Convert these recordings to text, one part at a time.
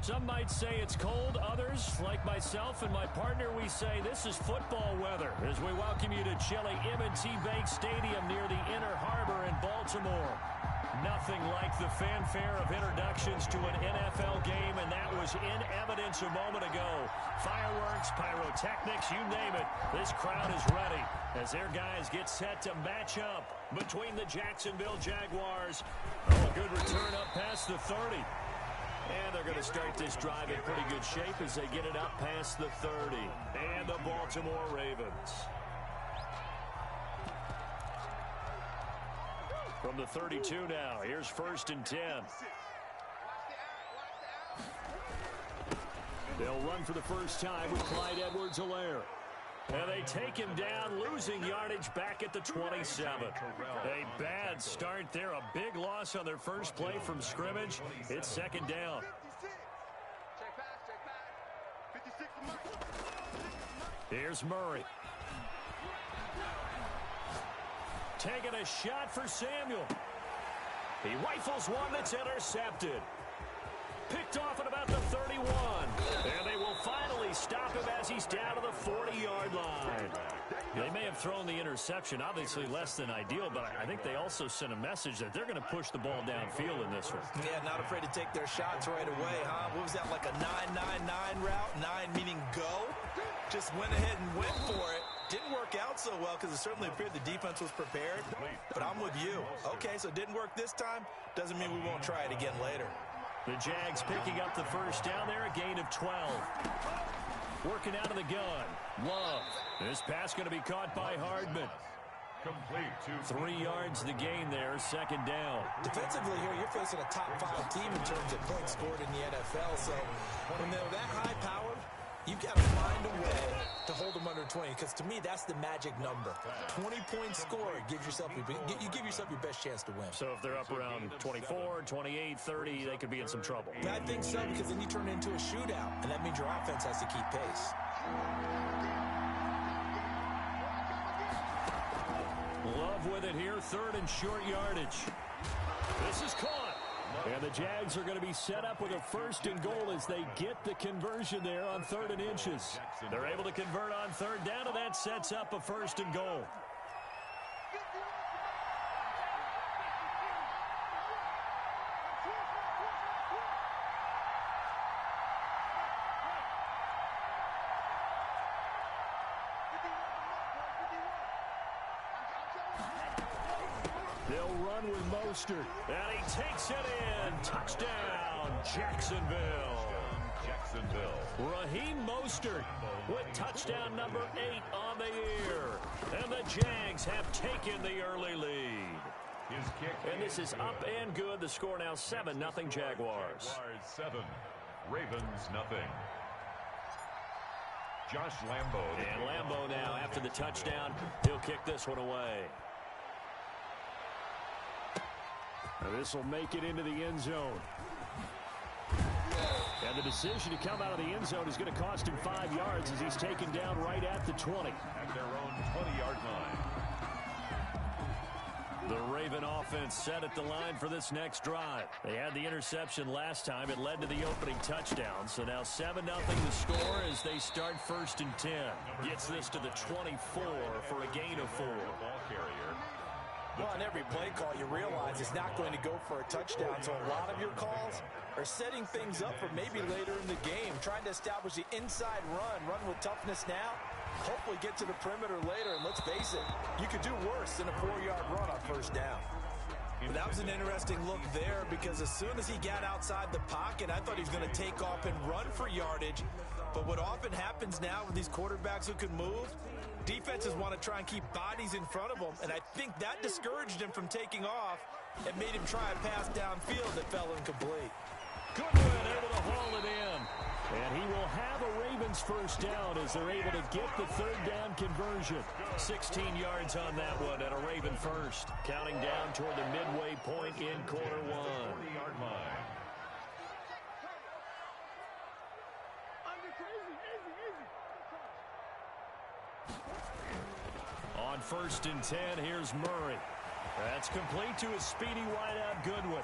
Some might say it's cold. Others, like myself and my partner, we say this is football weather as we welcome you to chilly M&T Bank Stadium near the Inner Harbor in Baltimore. Nothing like the fanfare of introductions to an NFL game, and that was in evidence a moment ago. Fireworks, pyrotechnics, you name it. This crowd is ready as their guys get set to match up between the Jacksonville Jaguars. Oh, good return up past the 30. And they're going to start this drive in pretty good shape as they get it up past the 30. And the Baltimore Ravens. From the 32 now, here's 1st and 10. They'll run for the first time with Clyde Edwards-Helaire. And they take him down, losing yardage back at the 27. A bad start there, a big loss on their first play from scrimmage. It's 2nd down. Here's Murray. Taking a shot for Samuel. He rifles one that's intercepted. Picked off at about the 31. And they will finally stop him as he's down to the 40-yard line. They may have thrown the interception, obviously less than ideal, but I think they also sent a message that they're going to push the ball downfield in this one. Yeah, not afraid to take their shots right away, huh? What was that, like a 9-9-9 route? 9 meaning go? Just went ahead and went for it. Didn't work out so well because it certainly appeared the defense was prepared. But I'm with you. Okay, so it didn't work this time. Doesn't mean we won't try it again later. The Jags picking up the first down there, a gain of 12. Working out of the gun. Love. This pass going to be caught by Hardman. Complete. 3 yards the gain there, 2nd down. Defensively here, you're facing a top 5 team in terms of points scored in the NFL. So when they're that high-powered, you've got to find a way to hold them under 20, because to me, that's the magic number. 20 points scored, you give yourself your best chance to win. So if they're up around 24, 28, 30, they could be in some trouble. I think so, because then you turn it into a shootout, and that means your offense has to keep pace. Love with it here, 3rd and short yardage. This is caught. And the Jags are going to be set up with a 1st and goal as they get the conversion there on 3rd and inches. They're able to convert on 3rd down, and that sets up a 1st and goal. They'll run with Mostert. And he takes it in. Touchdown, Jacksonville. Raheem Mostert with touchdown number 8 on the year. And the Jags have taken the early lead. And this is up and good. The score now 7-0 Jaguars. 7, Ravens 0. Josh Lambo. And Lambo now after the touchdown. He'll kick this one away. This will make it into the end zone. And the decision to come out of the end zone is going to cost him 5 yards as he's taken down right at the 20. At their own 20-yard line. The Raven offense set at the line for this next drive. They had the interception last time. It led to the opening touchdown. So now 7-0 the score as they start 1st and 10. Gets this to the 24 for a gain of 4. Ball carrier. Well, on every play call, you realize it's not going to go for a touchdown. So a lot of your calls are setting things up for maybe later in the game, trying to establish the inside run with toughness now, hopefully get to the perimeter later. And let's face it, you could do worse than a 4-yard run on 1st down. But that was an interesting look there, because as soon as he got outside the pocket, I thought he was going to take off and run for yardage. But what often happens now with these quarterbacks who can move, defenses want to try and keep bodies in front of them, and I think that discouraged him from taking off and made him try a pass downfield that fell incomplete. Goodwin able to haul it in. And he will have a Ravens 1st down as they're able to get the 3rd down conversion. 16 yards on that one and a Raven 1st. Counting down toward the midway point in quarter 1. 40-yard line. On 1st and 10, here's Murray. That's complete to a speedy wideout Goodwin.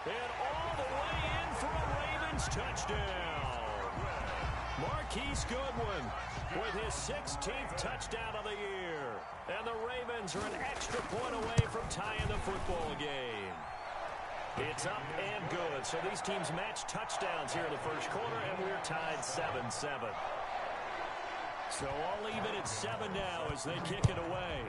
And all the way in for a Ravens touchdown. Marquise Goodwin with his 16th touchdown of the year. And the Ravens are an extra point away from tying the football game. It's up and good. So these teams match touchdowns here in the first quarter, and we're tied 7-7. So all even at 7 now as they kick it away.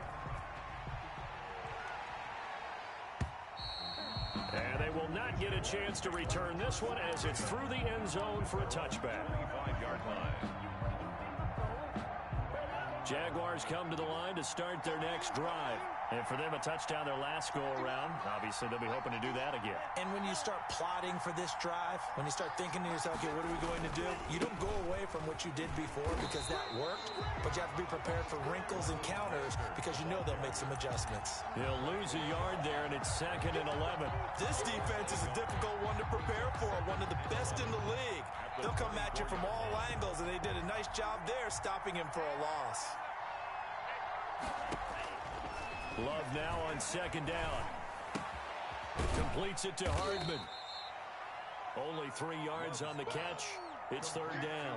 And they will not get a chance to return this one as it's through the end zone for a touchback. 25-yard line. Jaguars come to the line to start their next drive. And for them, a touchdown their last go-around. Obviously, they'll be hoping to do that again. And when you start plotting for this drive, when you start thinking to yourself, okay, what are we going to do? You don't go away from what you did before because that worked, but you have to be prepared for wrinkles and counters because you know they'll make some adjustments. He'll lose a yard there, and it's 2nd and 11. This defense is a difficult one to prepare for, one of the best in the league. They'll come at you from all angles, and they did a nice job there stopping him for a loss. Love now on 2nd down. Completes it to Hardman. Only 3 yards on the catch. It's 3rd down.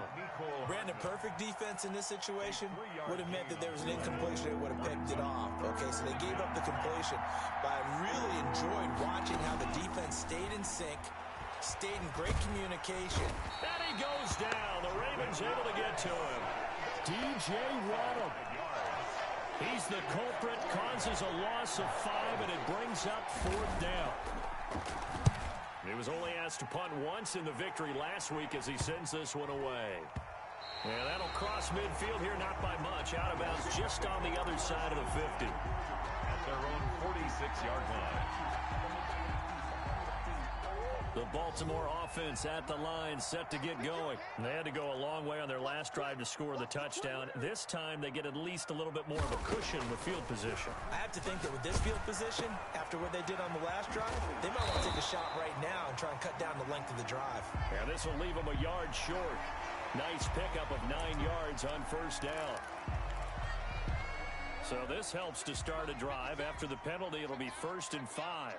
Brandon, perfect defense in this situation would have meant that there was an incompletion that would have picked it off. Okay, so they gave up the completion. But I really enjoyed watching how the defense stayed in sync, stayed in great communication. And he goes down. The Ravens able to get to him. D.J. Waddle. He's the culprit, causes a loss of 5, and it brings up 4th down. He was only asked to punt once in the victory last week as he sends this one away. And that'll cross midfield here, not by much. Out of bounds just on the other side of the 50. At their own 46-yard line. The Baltimore offense at the line, set to get going. They had to go a long way on their last drive to score the touchdown. This time, they get at least a little bit more of a cushion with field position. I have to think that with this field position, after what they did on the last drive, they might want to take a shot right now and try and cut down the length of the drive. And this will leave them a yard short. Nice pickup of 9 yards on 1st down. So this helps to start a drive. After the penalty, it'll be 1st and 5.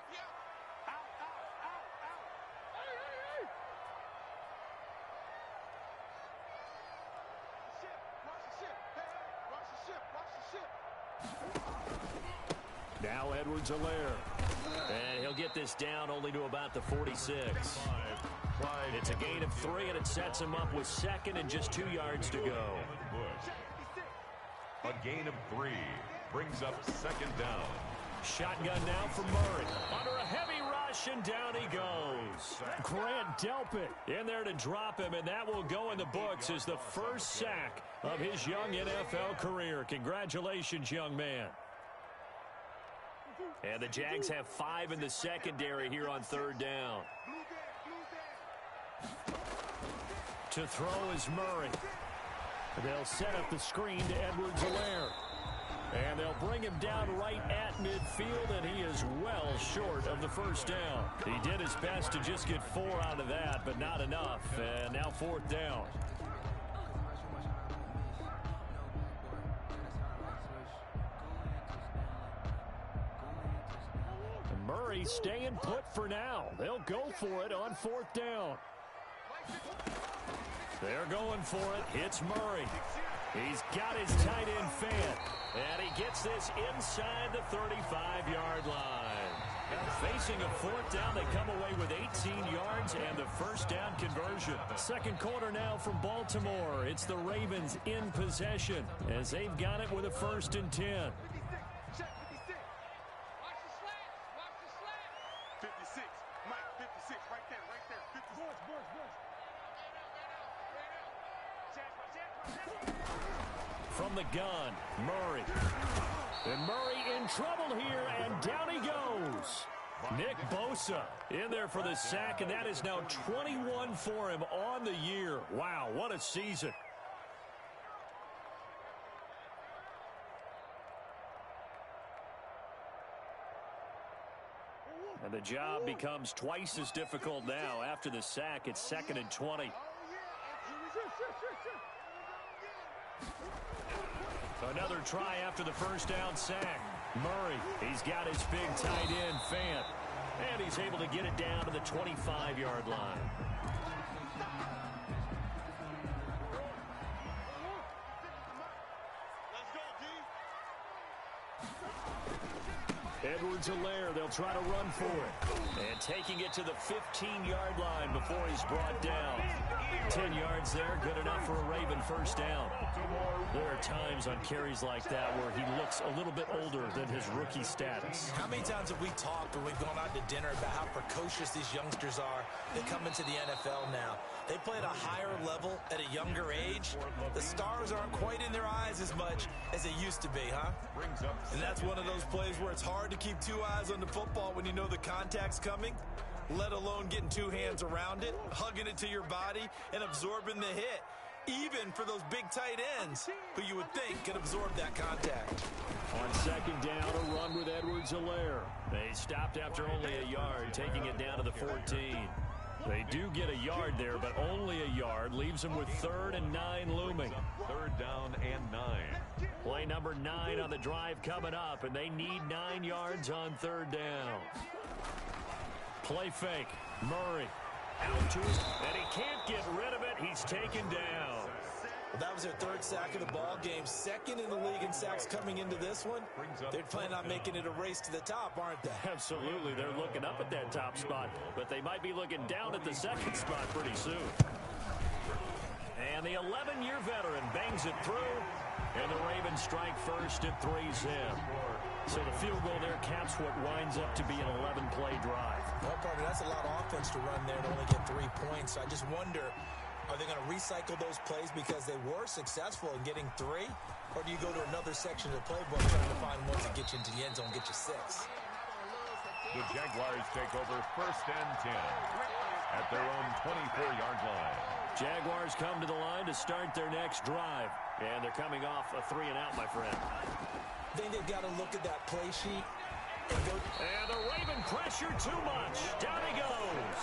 Now Edwards-Helaire. And he'll get this down only to about the 46. It's a gain of 3, and it sets him up with 2nd and just 2 yards to go. A gain of 3 brings up 2nd down. Shotgun now for Murray. Under a heavy rush, and down he goes. Grant Delpit in there to drop him, and that will go in the books as the first sack of his young NFL career. Congratulations, young man. And the Jags have 5 in the secondary here on 3rd down. To throw is Murray. They'll set up the screen to Edwards-Helaire. And they'll bring him down right at midfield, and he is well short of the 1st down. He did his best to just get 4 out of that, but not enough. And now 4th down. Murray staying put for now. They'll go for it on 4th down. They're going for it. It's Murray. He's got his tight end Fant. And he gets this inside the 35-yard line. Facing a 4th down, they come away with 18 yards and the 1st down conversion. 2nd quarter now from Baltimore. It's the Ravens in possession as they've got it with a 1st and 10. 56, Mike, 56, right there, 56. From the gun, Murray. And Murray in trouble here, and down he goes. Nick Bosa in there for the sack, and that is now 21 for him on the year. Wow, what a season. And the job becomes twice as difficult now. After the sack, it's 2nd and 20. Another try after the 1st down sack. Murray, he's got his big tight end, Fant. And he's able to get it down to the 25-yard line. Edwards-Helaire, they'll try to run for it. And taking it to the 15-yard line before he's brought down. 10 yards there, good enough for a Raven first down. There are times on carries like that where he looks a little bit older than his rookie status. How many times have we talked when we've gone out to dinner about how precocious these youngsters are that come into the NFL now? They play at a higher level at a younger age. The stars aren't quite in their eyes as much as they used to be, huh? And that's one of those plays where it's hard to keep two eyes on the football when you know the contact's coming, let alone getting two hands around it, hugging it to your body, and absorbing the hit, even for those big tight ends who you would think could absorb that contact. On second down, a run with Edwards-Helaire. They stopped after only a yard, taking it down to the 14. They do get a yard there, but only a yard. Leaves them with 3rd and 9 looming. 3rd down and 9. Play number 9 on the drive coming up, and they need 9 yards on 3rd down. Play fake. Murray out to his, and he can't get rid of it. He's taken down. Well, that was their 3rd sack of the ball game. 2nd in the league in sacks coming into this one. They're planning on making it a race to the top, aren't they? Absolutely. They're looking up at that top spot, but they might be looking down at the 2nd spot pretty soon. And the 11-year veteran bangs it through, and the Ravens strike first at 3-zip. So the field goal there caps what winds up to be an 11-play drive. Well, partner, that's a lot of offense to run there to only get 3 points. So I just wonder, are they going to recycle those plays because they were successful in getting 3? Or do you go to another section of the playbook trying to find ones that get you into the end zone, get you 6? The Jaguars take over 1st and 10 at their own 24-yard line. Jaguars come to the line to start their next drive. And they're coming off a 3-and-out, my friend. I think they've got to look at that play sheet and go. And the Raven pressure too much. Down he goes.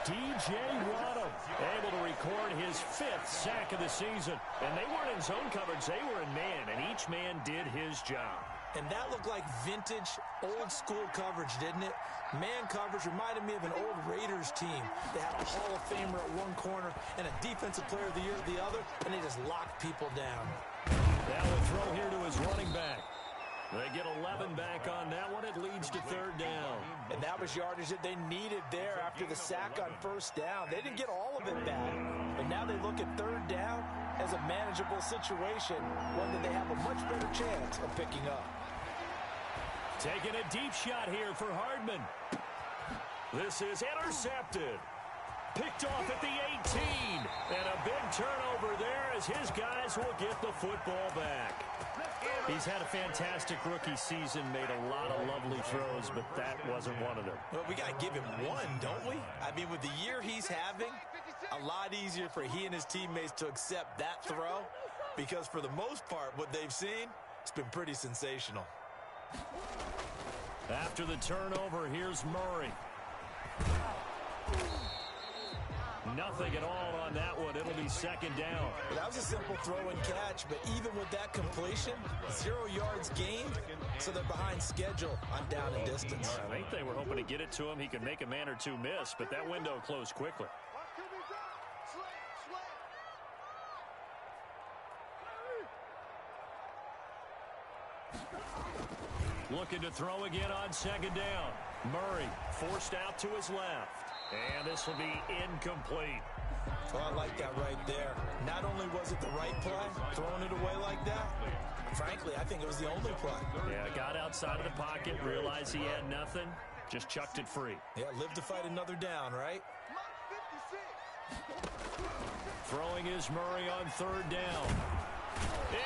DJ Waddle able to record his 5th sack of the season. And they weren't in zone coverage. They were in man, and each man did his job. And that looked like vintage, old-school coverage, didn't it? Man coverage reminded me of an old Raiders team. They had a Hall of Famer at one corner and a Defensive Player of the Year at the other, and they just locked people down. That will throw here to his running back. They get 11 back on that one. It leads to 3rd down. And that was yardage that they needed there after the sack on 1st down. They didn't get all of it back. But now they look at 3rd down as a manageable situation, one that they have a much better chance of picking up. Taking a deep shot here for Hardman. This is intercepted. Picked off at the 18. And a big turnover there as his guys will get the football back. He's had a fantastic rookie season, made a lot of lovely throws, but that wasn't one of them. Well, we got to give him one, don't we? I mean, with the year he's having, a lot easier for he and his teammates to accept that throw because for the most part, what they've seen, it's been pretty sensational. After the turnover, here's Murray. Nothing at all on that one. It'll be 2nd down. Well, that was a simple throw and catch, but even with that completion, 0 yards gained, so they're behind schedule on down and distance. I think they were hoping to get it to him. He could make a man or two miss, but that window closed quickly. Looking to throw again on 2nd down. Murray forced out to his left. And this will be incomplete. Well, I like that right there. Not only was it the right play, throwing it away like that, frankly, I think it was the only play. Yeah, got outside of the pocket, realized he had nothing, just chucked it free. Yeah, live to fight another down, right? Throwing is Murray on 3rd down.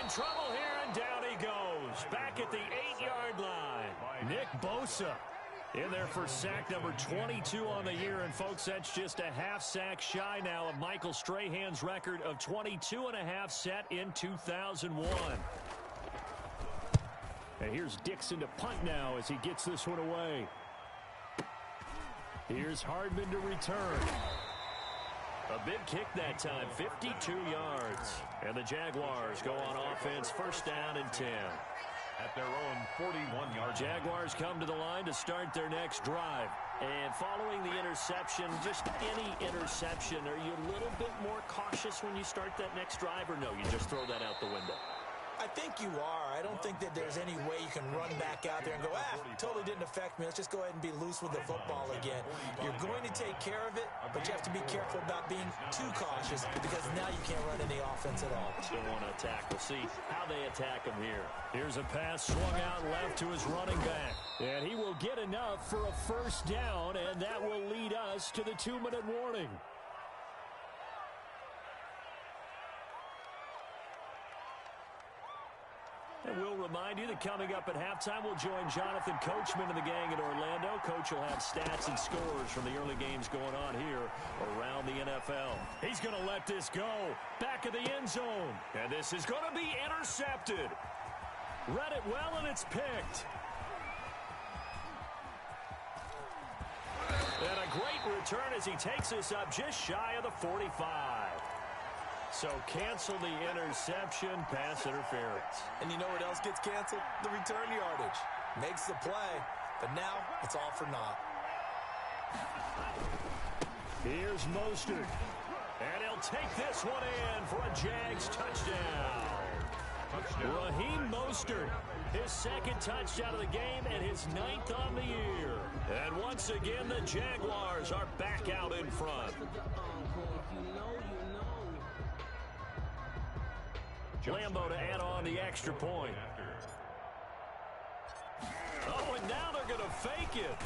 In trouble here, and down he goes. Back at the 8-yard line. Nick Bosa in there for sack number 22 on the year. And, folks, that's just a half sack shy now of Michael Strahan's record of 22.5 set in 2001. And here's Dixon to punt now as he gets this one away. Here's Hardman to return. A big kick that time, 52 yards. And the Jaguars go on offense, 1st down and 10. at their own 41-yard. Jaguars come to the line to start their next drive. And following the interception, just any interception, are you a little bit more cautious when you start that next drive, or no, you just throw that out the window? I think you are. I don't think that there's any way you can run back out there and go, totally didn't affect me. Let's just go ahead and be loose with the football again. You're going to take care of it, but you have to be careful about being too cautious because now you can't run any offense at all. Still want to attack. We'll see how they attack him here. Here's a pass swung out left to his running back. And he will get enough for a first down, and that will lead us to the 2-minute warning. And we'll remind you that coming up at halftime, we'll join Jonathan Coachman and the gang in Orlando. Coach will have stats and scores from the early games going on here around the NFL. He's going to let this go. Back of the end zone. And this is going to be intercepted. Read it well, and it's picked. And a great return as he takes us up just shy of the 45. So cancel the interception, pass interference. And you know what else gets canceled? The return yardage. Makes the play, but now it's all for naught. Here's Mostert. And he'll take this one in for a Jags touchdown. Raheem Mostert, his second touchdown of the game and his 9th on the year. And once again, the Jaguars are back out in front. Lambo to add on the extra point. Oh, and now they're going to fake it.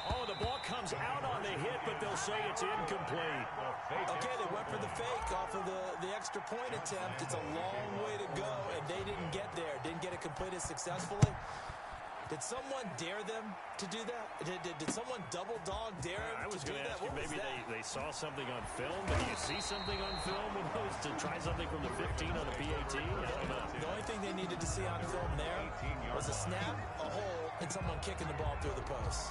Oh, the ball comes out on the hit, but they'll say it's incomplete. Okay, they went for the fake off of the extra point attempt. It's a long way to go, and they didn't get there. Didn't get it completed successfully. Did someone dare them to do that? Did someone double dog dare them to do that? I was going to ask you, maybe they saw something on film. But do you see something on film when those to try something from the 15 on the PAT? I don't know. The only thing they needed to see on film there was a snap, a hole, and someone kicking the ball through the post.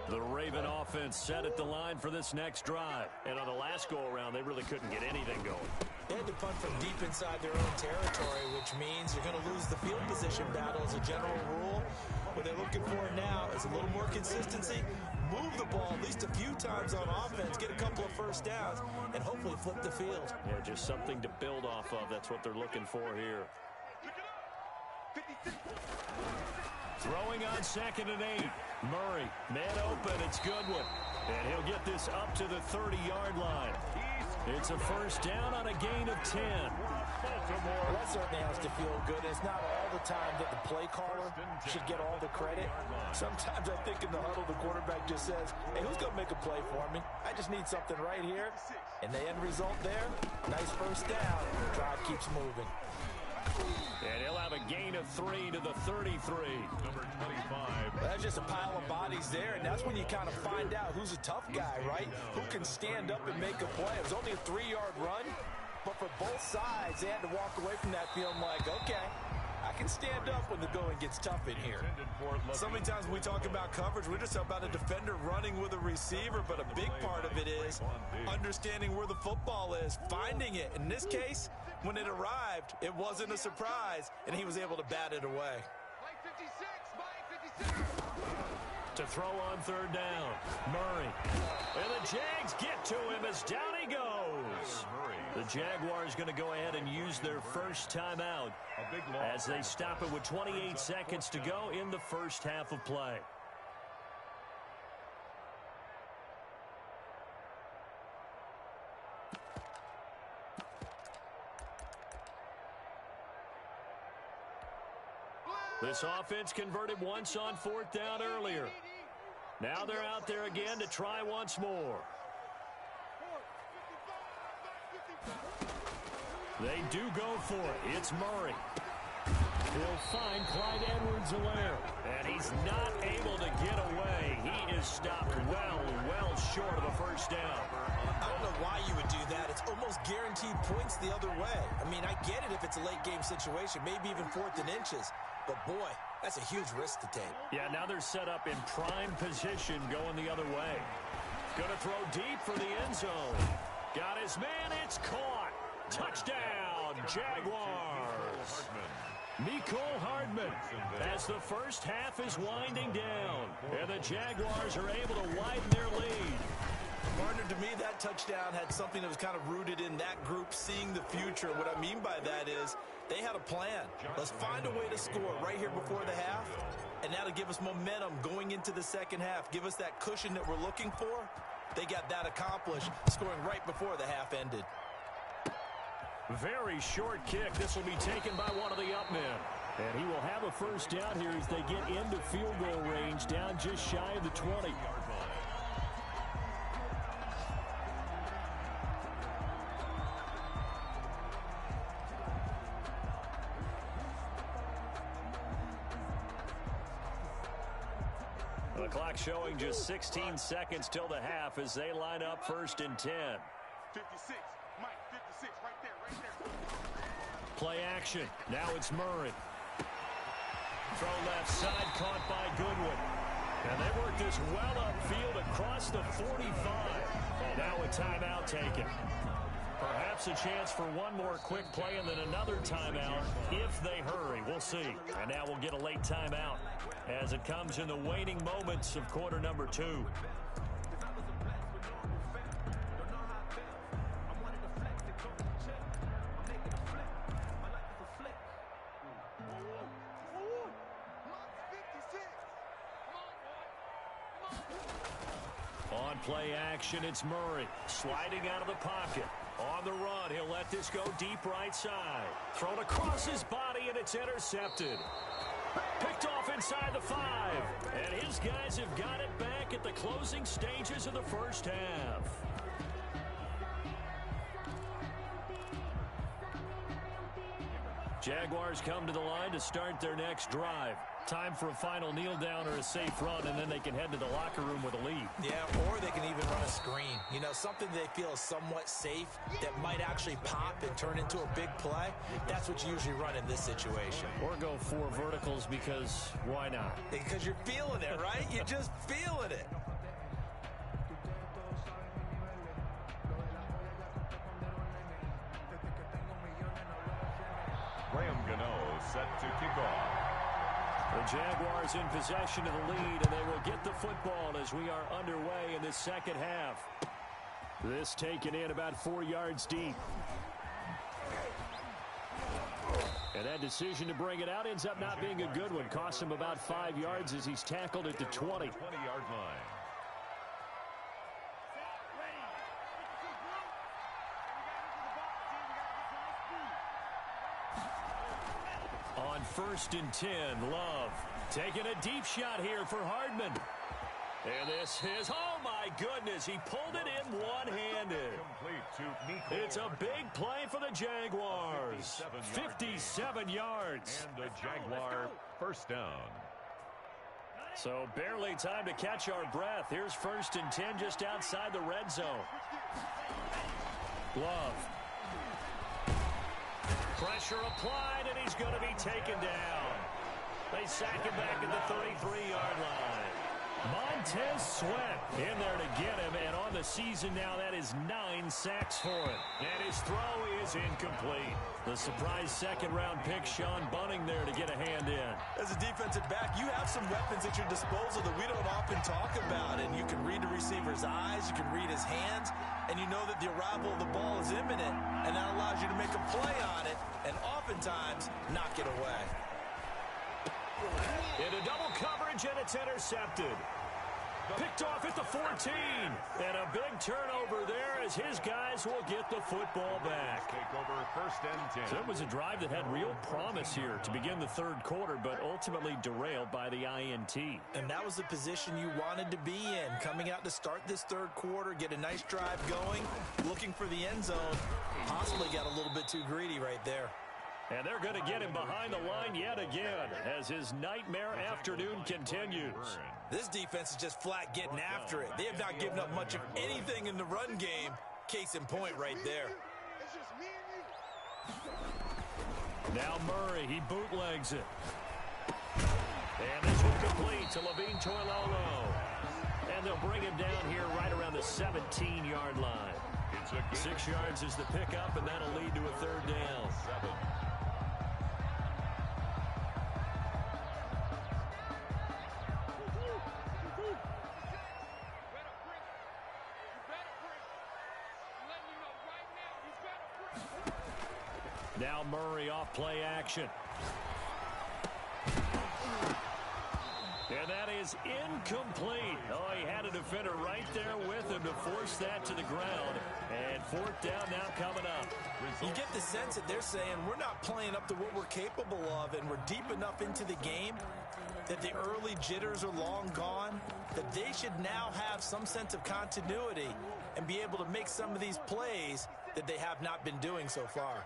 The Raven offense set at the line for this next drive. And on the last go-around, they really couldn't get anything going. They had to punt from deep inside their own territory, which means you're going to lose the field position battle as a general rule. What they're looking for now is a little more consistency, move the ball at least a few times on offense, get a couple of first downs, and hopefully flip the field. Yeah, just something to build off of. That's what they're looking for here. Throwing on 2nd and 8. Murray, man open, it's Goodwin. And he'll get this up to the 30-yard line. It's a first down on a gain of 10. Well, that certainly has to feel good. It's not all the time that the play caller should get all the credit. Sometimes I think in the huddle, the quarterback just says, hey, who's going to make a play for me? I just need something right here. And the end result there, nice first down. The drive keeps moving. And he'll have a gain of 3 to the 33. Number 25. That's just a pile of bodies there, and that's when you kind of find out who's a tough guy, right? Who can stand up and make a play. It was only a 3-yard run, but for both sides, they had to walk away from that feeling like, okay, I can stand up when the going gets tough in here. So many times when we talk about coverage, we're just about a defender running with a receiver, but a big part of it is understanding where the football is, finding it. In this case, when it arrived, it wasn't a surprise, and he was able to bat it away. To throw on 3rd down, Murray. And the Jags get to him as down he goes. The Jaguars going to go ahead and use their first timeout as they stop it with 28 seconds to go in the first half of play. This offense converted once on 4th down earlier. Now they're out there again to try once more. They do go for it. It's Murray. He'll find Clyde Edwards-Helaire. And he's not able to get away. He is stopped well short of a first down. I don't know why you would do that. It's almost guaranteed points the other way. I mean, I get it if it's a late game situation, maybe even 4th and inches. But, boy, that's a huge risk to take. Yeah, now they're set up in prime position going the other way. Going to throw deep for the end zone. Got his man. It's caught. Touchdown, Jaguars. Mecole Hardman as the first half is winding down. And the Jaguars are able to widen their lead. Partner, to me, that touchdown had something that was kind of rooted in that group seeing the future. What I mean by that is they had a plan. Let's find a way to score right here before the half, and that'll give us momentum going into the second half. Give us that cushion that we're looking for. They got that accomplished, scoring right before the half ended. Very short kick. This will be taken by one of the up men. And he will have a first down here as they get into field goal range, down just shy of the 20. The clock showing just 16 seconds till the half as they line up 1st and 10. 56, Mike, 56, right there. Play action. Now it's Murray. Throw left side, caught by Goodwin. And they work this well upfield across the 45. Now a timeout taken. Perhaps a chance for one more quick play and then another timeout if they hurry. We'll see. And now we'll get a late timeout as it comes in the waning moments of quarter number 2. On play action, it's Murray sliding out of the pocket. On the run, he'll let this go deep right side. Thrown across his body, and it's intercepted. Picked off inside the 5. And his guys have got it back at the closing stages of the first half. Jaguars come to the line to start their next drive. Time for a final kneel down or a safe run, and then they can head to the locker room with a lead. Yeah, or they can even run a screen. You know, something they feel is somewhat safe that might actually pop and turn into a big play. That's what you usually run in this situation. Or go 4 verticals because why not? Because you're feeling it, right? You're just feeling it. Graham Gano set to kick off. The Jaguars in possession of the lead, and they will get the football as we are underway in the second half. This taken in about 4 yards deep. And that decision to bring it out ends up not being a good one. Costs him about 5 yards as he's tackled at the 20. 20-yard line. On 1st and 10, Love taking a deep shot here for Hardman. And this is, oh my goodness, he pulled it in one-handed. It's a big play for the Jaguars. 57 yards. And the Jaguar first down. So barely time to catch our breath. Here's 1st and 10 just outside the red zone. Love. Pressure applied, and he's going to be taken down. They sack him back at the 33-yard line. Montez Sweat in there to get him, and on the season now, that is 9 sacks for him. And his throw is incomplete. The surprise second-round pick, Sean Bunning, there to get a hand in. As a defensive back, you have some weapons at your disposal that we don't often talk about, and you can read the receiver's eyes, you can read his hands, and you know that the arrival of the ball is imminent, and that allows you to make a play on it, and oftentimes knock it away. Into double coverage, and it's intercepted. Picked off at the 14. And a big turnover there as his guys will get the football back. Take over 1st and 10. So it was a drive that had real promise here to begin the third quarter, but ultimately derailed by the INT. And that was the position you wanted to be in. Coming out to start this third quarter, get a nice drive going, looking for the end zone. Possibly got a little bit too greedy right there. And they're going to get him behind the line yet again as his nightmare afternoon continues. This defense is just flat getting after it. They have not given up much of anything in the run game. Case in point right there. Now Murray, he bootlegs it. And this one complete to Levine Toilolo. And they'll bring him down here right around the 17-yard line. 6 yards is the pickup, and that'll lead to a third down. Now Murray off play action. And that is incomplete. Oh, he had a defender right there with him to force that to the ground. And fourth down now coming up. You get the sense that they're saying we're not playing up to what we're capable of, and we're deep enough into the game that the early jitters are long gone, that they should now have some sense of continuity and be able to make some of these plays that they have not been doing so far.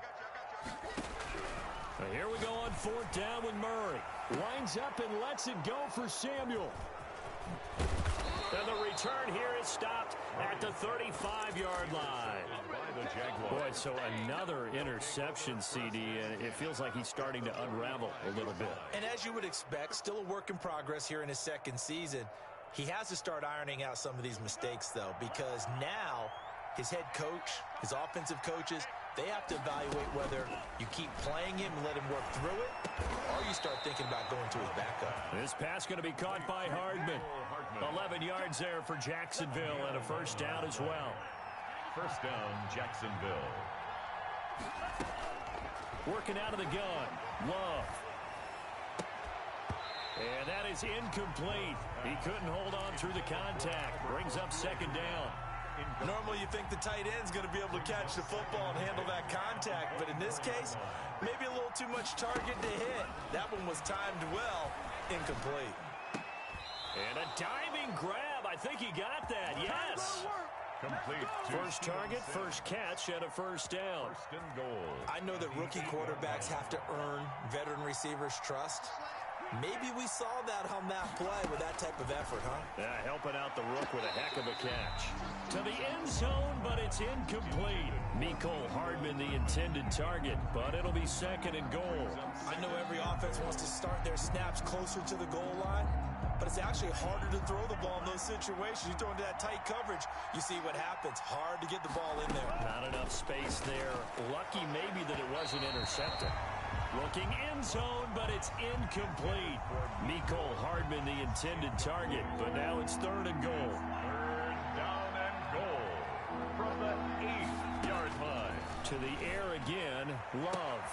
Here we go on fourth down with Murray. Lines up and lets it go for Samuel. And the return here is stopped at the 35-yard line. Boy, so another interception, CD, and it feels like he's starting to unravel a little bit. And as you would expect, still a work in progress here in his second season. He has to start ironing out some of these mistakes, though, because now his head coach, his offensive coaches, they have to evaluate whether you keep playing him and let him work through it, or you start thinking about going to his backup. This pass going to be caught by Hardman. 11 yards there for Jacksonville, and a first down as well. First down, Jacksonville. Working out of the gun, Love. And that is incomplete. He couldn't hold on through the contact. Brings up second down. Normally you think the tight end's going to be able to catch the football and handle that contact, but in this case, maybe a little too much target to hit. That one was timed well, incomplete. And a diving grab. I think he got that, yes. Complete. First target, first catch, and a first down. First and goal. I know that rookie quarterbacks have to earn veteran receivers' trust. Maybe we saw that on that play with that type of effort, huh? Yeah, helping out the rook with a heck of a catch. To the end zone, but it's incomplete. Mecole Hardman, the intended target, but it'll be second and goal. I know every offense wants to start their snaps closer to the goal line, but it's actually harder to throw the ball in those situations. You throw into that tight coverage, you see what happens. Hard to get the ball in there. Not enough space there. Lucky maybe that it wasn't intercepted. Looking end zone, but it's incomplete. Mecole Hardman, the intended target, but now it's third and goal. Third down and goal from the 8-yard line. To the air again, Love.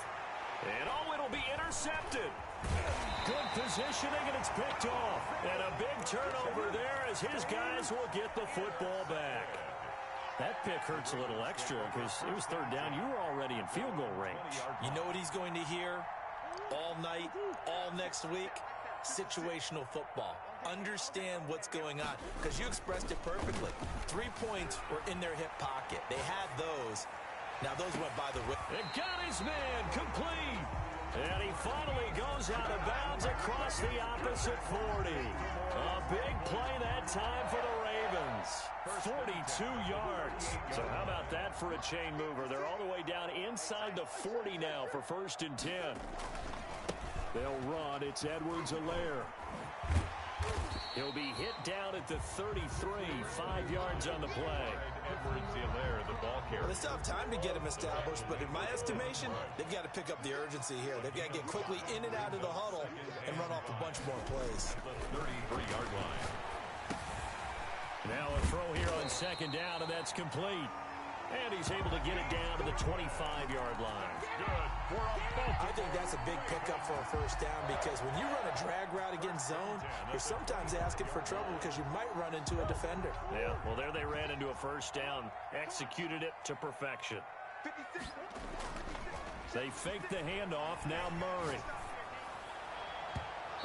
And oh, it'll be intercepted. Good positioning, and it's picked off. And a big turnover there as his guys will get the football back. That pick hurts a little extra because it was third down. You were already in field goal range. You know what he's going to hear all night, all next week? Situational football. Understand what's going on, because you expressed it perfectly. 3 points were in their hip pocket. They had those. Now those went by the way. It got his man complete. And he finally goes out of bounds across the opposite 40. A big play that time for the Ravens. 42 yards. So how about that for a chain mover? They're all the way down inside the 40 now for first and 10. They'll run. It's Edwards-Helaire. He'll be hit down at the 33, 5 yards on the play. Edwards-Helaire, the ball carrier. Well, they still have time to get him established, but in my estimation, they've got to pick up the urgency here. They've got to get quickly in and out of the huddle and run off a bunch more plays. The 33-yard line. Now a throw here on second down, and that's complete. And he's able to get it down to the 25-yard line. Good for a focus. I think that's a big pickup for a first down, because when you run a drag route against zone, you're sometimes asking for trouble because you might run into a defender. Yeah, well, there they ran into a first down. Executed it to perfection. They fake the handoff. Now Murray.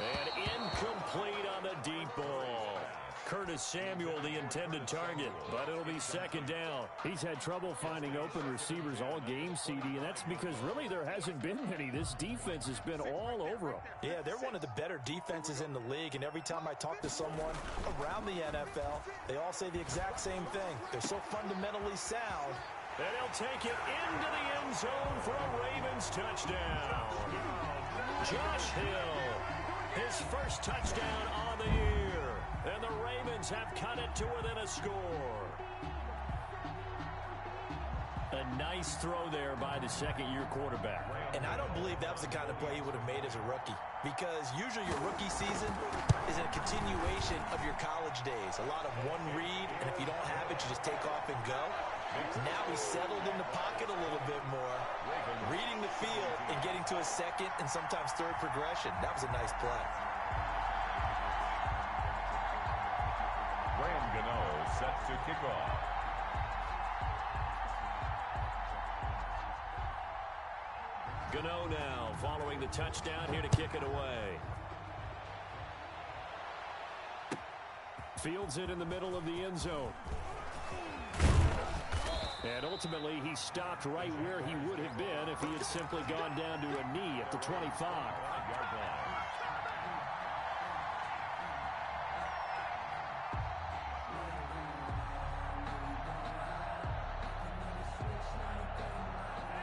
And incomplete on the deep ball. Curtis Samuel, the intended target, but it'll be second down. He's had trouble finding open receivers all game, CD, and that's because really there hasn't been many. This defense has been all over them. Yeah, they're one of the better defenses in the league, and every time I talk to someone around the NFL, they all say the exact same thing. They're so fundamentally sound. And he'll take it into the end zone for a Ravens touchdown. Josh Hill, his first touchdown on the year. And the Ravens have cut it to within a score. A nice throw there by the second-year quarterback. And I don't believe that was the kind of play he would have made as a rookie, because usually your rookie season is a continuation of your college days. A lot of one read, and if you don't have it, you just take off and go. Now he's settled in the pocket a little bit more, reading the field and getting to a second and sometimes third progression. That was a nice play. Set to kick off. Gano now following the touchdown here to kick it away. Fields it in the middle of the end zone. And ultimately he stopped right where he would have been if he had simply gone down to a knee at the 25.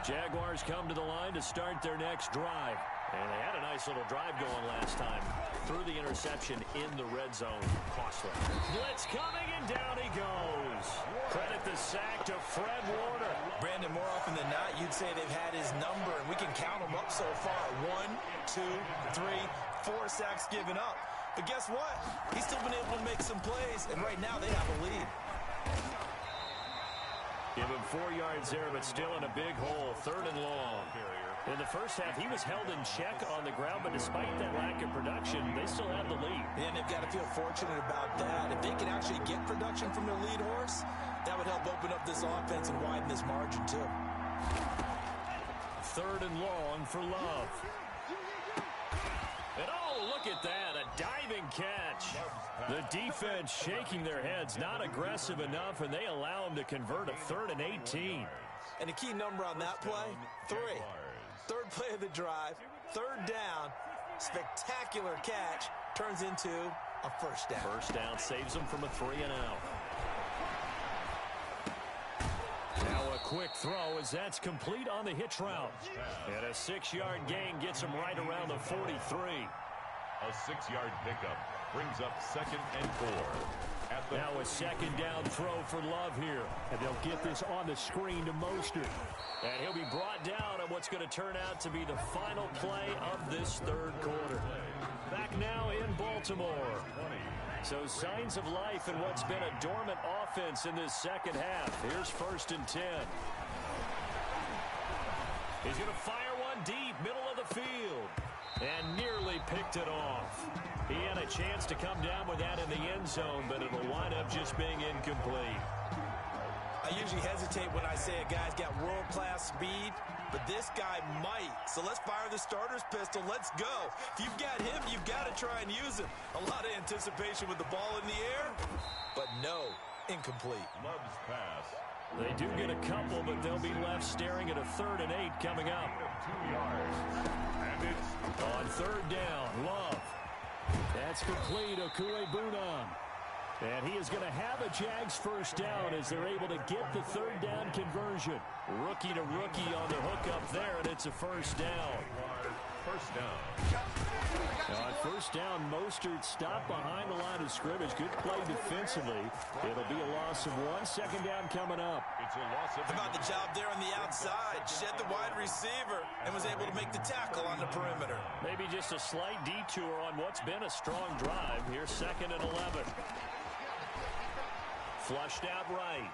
Jaguars come to the line to start their next drive. And they had a nice little drive going last time. Threw the interception in the red zone. Costly. Blitz coming, and down he goes. Credit the sack to Fred Warner. Brandon, more often than not, you'd say they've had his number, and we can count them up so far. 1, 2, 3, 4 sacks given up. But guess what? He's still been able to make some plays, and right now they have a lead. Give him 4 yards there, but still in a big hole. 3rd and long. In the first half, he was held in check on the ground, but despite that lack of production, they still have the lead. And they've got to feel fortunate about that. If they can actually get production from their lead horse, that would help open up this offense and widen this margin, too. 3rd and long for Love. And oh, look at that, a diving catch. The defense shaking their heads, not aggressive enough, and they allow him to convert a 3rd and 18. And the key number on that play, 3. 3rd play of the drive, 3rd down, spectacular catch, turns into a first down. First down saves them from a 3-and-out. Now a quick throw as that's complete on the hitch route. And a 6-yard gain gets him right around the 43. A 6-yard pickup brings up 2nd and 4. Now a 2nd down throw for Love here. And they'll get this on the screen to Mostert. And he'll be brought down on what's going to turn out to be the final play of this 3rd quarter. Back now in Baltimore. So signs of life in what's been a dormant offense in this second half. Here's 1st and 10. He's going to fire one deep, middle of the field. And nearly picked it off. He had a chance to come down with that in the end zone, but it'll wind up just being incomplete. I usually hesitate when I say a guy's got world-class speed, but this guy might. So let's fire the starter's pistol. Let's go. If you've got him, you've got to try and use him. A lot of anticipation with the ball in the air, but no, incomplete. Love's pass. They do get a couple, but they'll be left staring at a 3rd and 8 coming up. 2 yards. And it's On 3rd down, Love. That's complete, Okuegbunam. And he is going to have a Jags first down as they're able to get the 3rd down conversion. Rookie to rookie on the hook up there, and it's a first down. first down. Now on 1st down, Mostert stopped behind the line of scrimmage. Good play defensively. It'll be a loss of 1. 2nd down coming up. It's a loss of How about the job there on the outside? Shed the wide receiver and was able to make the tackle on the perimeter. Maybe just a slight detour on what's been a strong drive. Here's 2nd and 11. Flushed out right.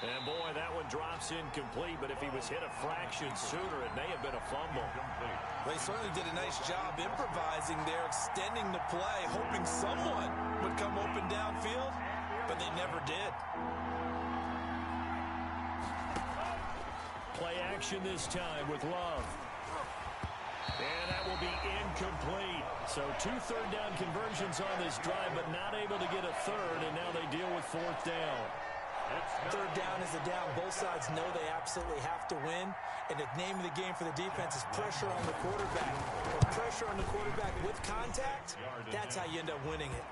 And boy, that one drops incomplete, but if he was hit a fraction sooner, it may have been a fumble. Well, he certainly did a nice job improvising there, extending the play, hoping someone would come open downfield, but they never did. Play action this time with Love. And that will be incomplete. So 2 third-down conversions on this drive, but not able to get a third, and now they deal with 4th down. Third down is a down. Both sides know they absolutely have to win. And the name of the game for the defense is pressure on the quarterback. Or pressure on the quarterback with contact, that's how you end up winning it.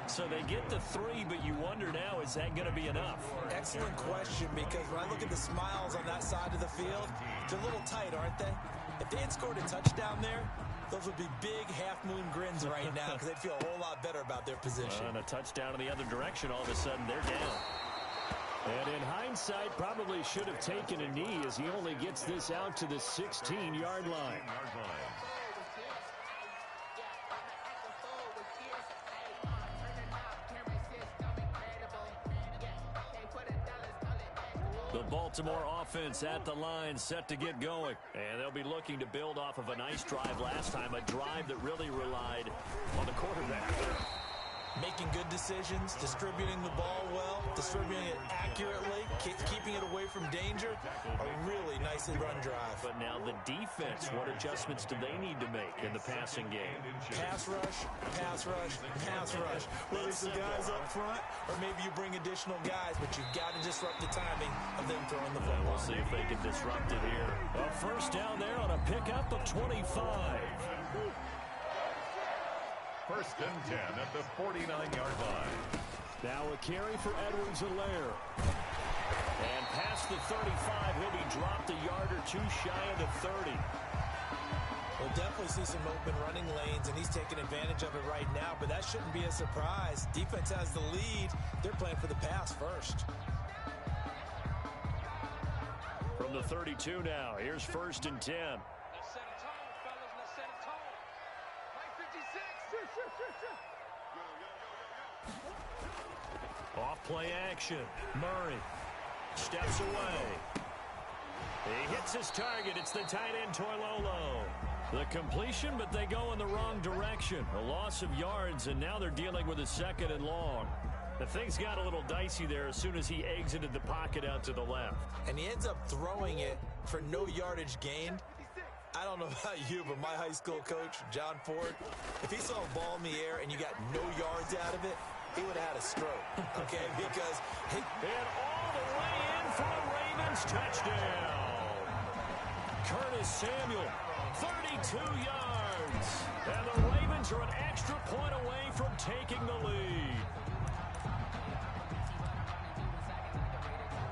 So they get the 3, but you wonder now, is that going to be enough? Excellent question, because when I look at the smiles on that side of the field, they're a little tight, aren't they? If they had scored a touchdown there, those would be big half-moon grins right now because they'd feel a whole lot better about their position. And a touchdown in the other direction, all of a sudden they're down. And in hindsight, probably should have taken a knee as he only gets this out to the 16-yard line. The Baltimore offense at the line, set to get going. And they'll be looking to build off of a nice drive last time, a drive that really relied on the quarterback. Making good decisions, distributing the ball well, distributing it accurately, keeping it away from danger. A really nicely run drive. But now the defense, what adjustments do they need to make in the passing game? Pass rush, pass rush, pass rush. Whether it's the guys up front or maybe you bring additional guys, but you've got to disrupt the timing of them throwing the football. We'll see if they can disrupt it here. A first down there on a pickup of 25. First and 10 at the 49-yard line. Now a carry for Edwards-Helaire. And past the 35, he'll be dropped a yard or 2 shy of the 30. We'll definitely see some open running lanes, and he's taking advantage of it right now, but that shouldn't be a surprise. Defense has the lead. They're playing for the pass first. From the 32 now, here's first and 10. Off play action. Murray steps away. He hits his target. It's the tight end, Toilolo. The completion, but they go in the wrong direction. A loss of yards, and now they're dealing with a 2nd and long. The things got a little dicey there as soon as he exited the pocket out to the left. And he ends up throwing it for no yardage gained. I don't know about you, but my high school coach, John Ford, if he saw a ball in the air and you got no yards out of it, he would have had a stroke, okay? Because he... And all the way in for a Ravens touchdown. Curtis Samuel, 32 yards. And the Ravens are an extra point away from taking the lead.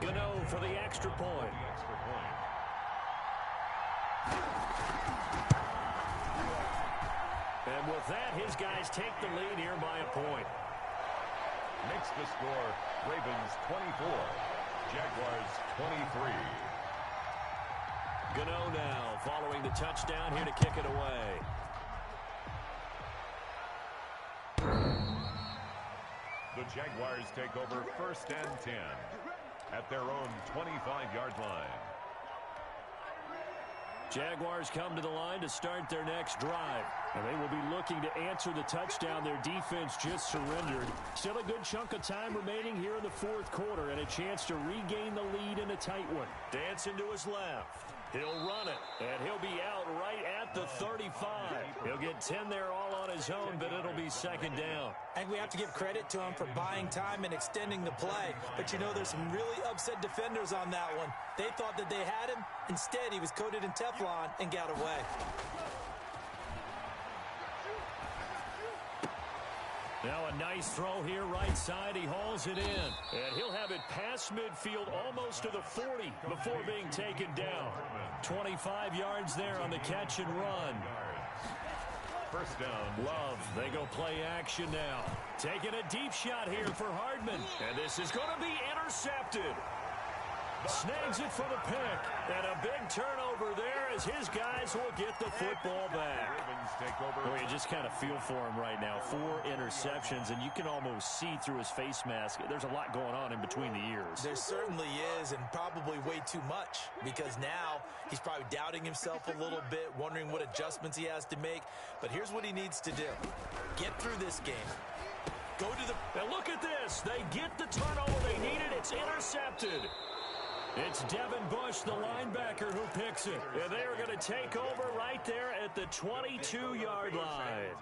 Gano for the extra point. And with that, his guys take the lead here by a point. Makes the score Ravens 24, Jaguars 23. Gano now following the touchdown here to kick it away. The Jaguars take over first and 10 at their own 25-yard line. Jaguars come to the line to start their next drive. And they will be looking to answer the touchdown their defense just surrendered. Still a good chunk of time remaining here in the 4th quarter and a chance to regain the lead in a tight one. Dancing to his left. He'll run it, and he'll be out right at the 35. He'll get 10 there all on his own, but it'll be 2nd down. And we have to give credit to him for buying time and extending the play. But, you know, there's some really upset defenders on that one. They thought that they had him. Instead, he was coated in Teflon and got away. Now a nice throw here right side. He hauls it in. And he'll have it past midfield almost to the 40 before being taken down. 25 yards there on the catch and run. First down. Love, they go play action now. Taking a deep shot here for Hardman. And this is going to be intercepted. Snags it for the pick. And a big turnover there as his guys will get the football back. Well, you just kind of feel for him right now. 4 interceptions, and you can almost see through his face mask. There's a lot going on in between the ears. There certainly is, and probably way too much, because now he's probably doubting himself a little bit, wondering what adjustments he has to make. But here's what he needs to do. Get through this game. Go to the... Now look at this. They get the turnover they needed. It's intercepted. It's Devin Bush, the linebacker, who picks it. And they are going to take over right there at the 22-yard line.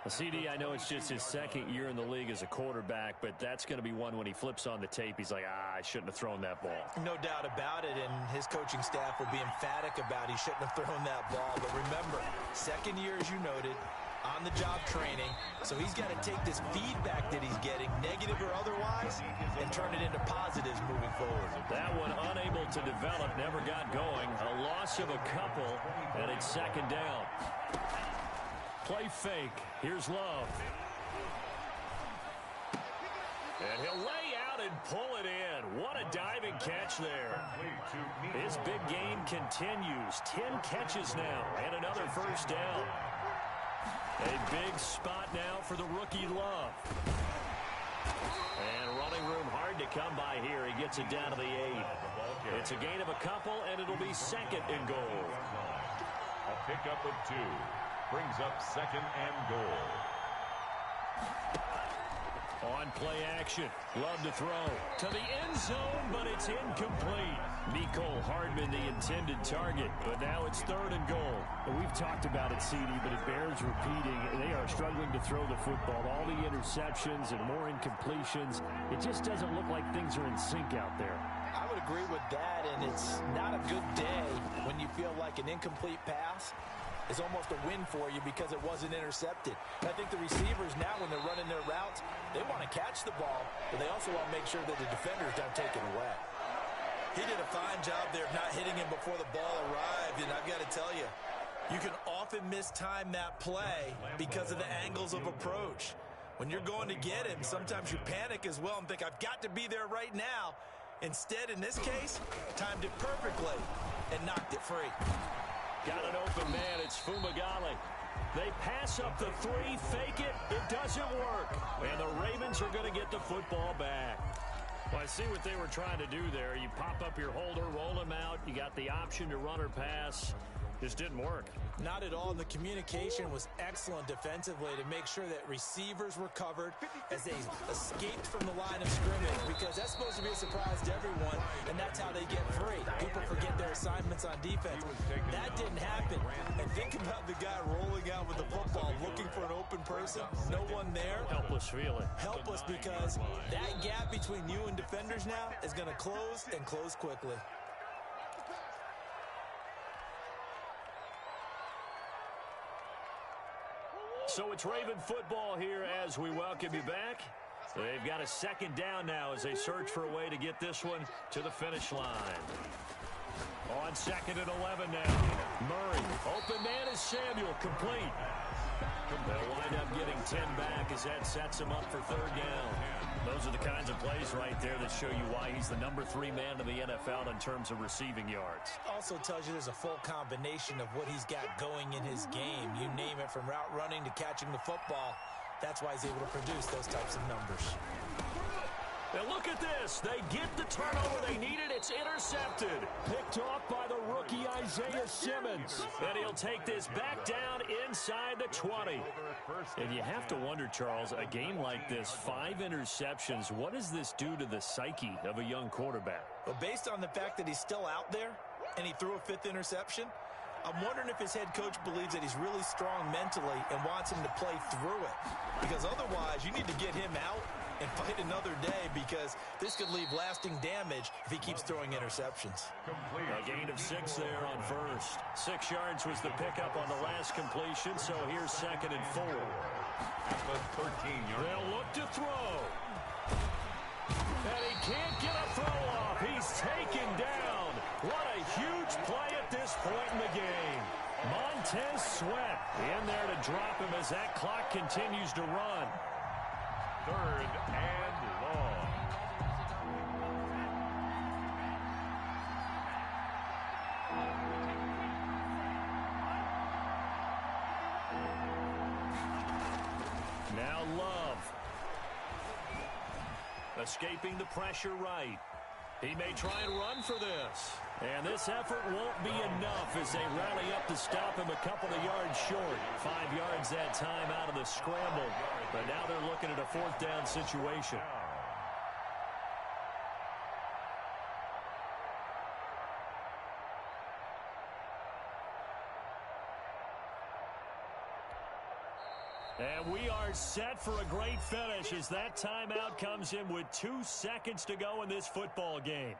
CD, I know it's just his second year in the league as a quarterback, but that's going to be one when he flips on the tape, he's like, I shouldn't have thrown that ball. No doubt about it, and his coaching staff will be emphatic about he shouldn't have thrown that ball. But remember, second year, as you noted, on-the-job training, so he's got to take this feedback that he's getting, negative or otherwise, and turn it into positives moving forward. That one unable to develop, never got going. A loss of a couple, and it's second down. Play fake. Here's Love. And he'll lay out and pull it in. What a diving catch there. His big game continues. 10 catches now and another first down. A big spot now for the rookie Love. And running room hard to come by here. He gets it down to the 8. It's a gain of a couple, and it'll be second and goal. A pickup of 2. Brings up second and goal. On play action. Love to throw to the end zone, but it's incomplete. Nicole Hardman, the intended target, but now it's third and goal. And we've talked about it, CD, but it bears repeating. They are struggling to throw the football. All the interceptions and more incompletions. It just doesn't look like things are in sync out there. I would agree with that, and it's not a good day when you feel like an incomplete pass is almost a win for you because it wasn't intercepted. And I think the receivers now, when they're running their routes, they want to catch the ball, but they also want to make sure that the defenders don't take it away. He did a fine job there of not hitting him before the ball arrived, and I've got to tell you, you can often mistime that play because of the angles of approach. When you're going to get him, sometimes you panic as well and think, I've got to be there right now. Instead, in this case, timed it perfectly and knocked it free. Got an open man. It's Fumagalli. They pass up the 3, fake it. It doesn't work. And the Ravens are going to get the football back. Well, I see what they were trying to do there. You pop up your holder, roll him out. You got the option to run or pass. Just didn't work. Not at all. The communication was excellent defensively to make sure that receivers were covered as they escaped from the line of scrimmage, because that's supposed to be a surprise to everyone, and that's how they get free. People forget their assignments on defense. That didn't happen. And think about the guy rolling out with the football, looking for an open person. No one there. Helpless feeling. Helpless, because that gap between you and defenders now is going to close, and close quickly. So it's Raven football here as we welcome you back. They've got a second down now as they search for a way to get this one to the finish line. On second and 11 now. Murray, open man is Samuel, complete. They'll wind up getting 10 back as that sets him up for third down. Those are the kinds of plays right there that show you why he's the number 3 man in the NFL in terms of receiving yards. Also tells you there's a full combination of what he's got going in his game. You name it, from route running to catching the football. That's why he's able to produce those types of numbers. And look at this. They get the turnover they needed. It's intercepted. Picked off by the rookie Isaiah Simmons. And he'll take this back down inside the 20. And you have to wonder, Charles, a game like this, 5 interceptions, what does this do to the psyche of a young quarterback? Well, based on the fact that he's still out there and he threw a 5th interception, I'm wondering if his head coach believes that he's really strong mentally and wants him to play through it. Because otherwise, you need to get him out and fight another day, because this could leave lasting damage if he keeps throwing interceptions. A gain of 6 there on first. 6 yards was the pickup on the last completion, so here's second and 4. They'll look to throw. And he can't get a throw off. He's taken down. What a huge play at this point in the game. Montez Sweat in there to drop him as that clock continues to run. Third and long. Now Love. Escaping the pressure right. He may try and run for this. And this effort won't be enough as they rally up to stop him a couple of yards short. 5 yards that time out of the scramble. But now they're looking at a 4th down situation. And we are set for a great finish as that timeout comes in with 2 seconds to go in this football game.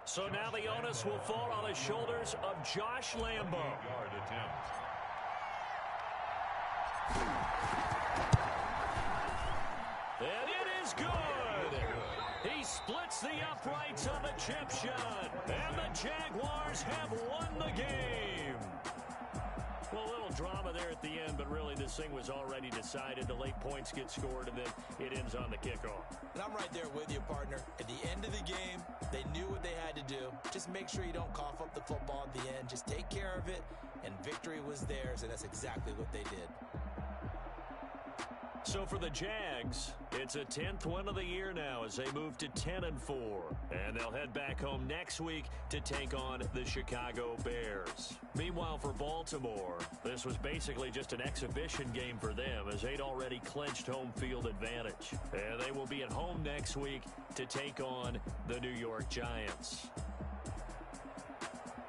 So now the onus will fall on the shoulders of Josh Lambo. And it is good. He splits the uprights on the chip shot. And the Jaguars have won the game. Well, a little drama there at the end, but really this thing was already decided. The late points get scored, and then it ends on the kickoff. And I'm right there with you, partner. At the end of the game, they knew what they had to do. Just make sure you don't cough up the football at the end. Just take care of it, and victory was theirs, and that's exactly what they did. So for the Jags, it's a 10th win of the year now as they move to 10-4. And they'll head back home next week to take on the Chicago Bears. Meanwhile, for Baltimore, this was basically just an exhibition game for them as they'd already clinched home field advantage. And they will be at home next week to take on the New York Giants.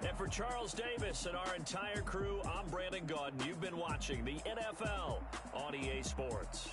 And for Charles Davis and our entire crew, I'm Brandon Gaudin. You've been watching the NFL on EA Sports.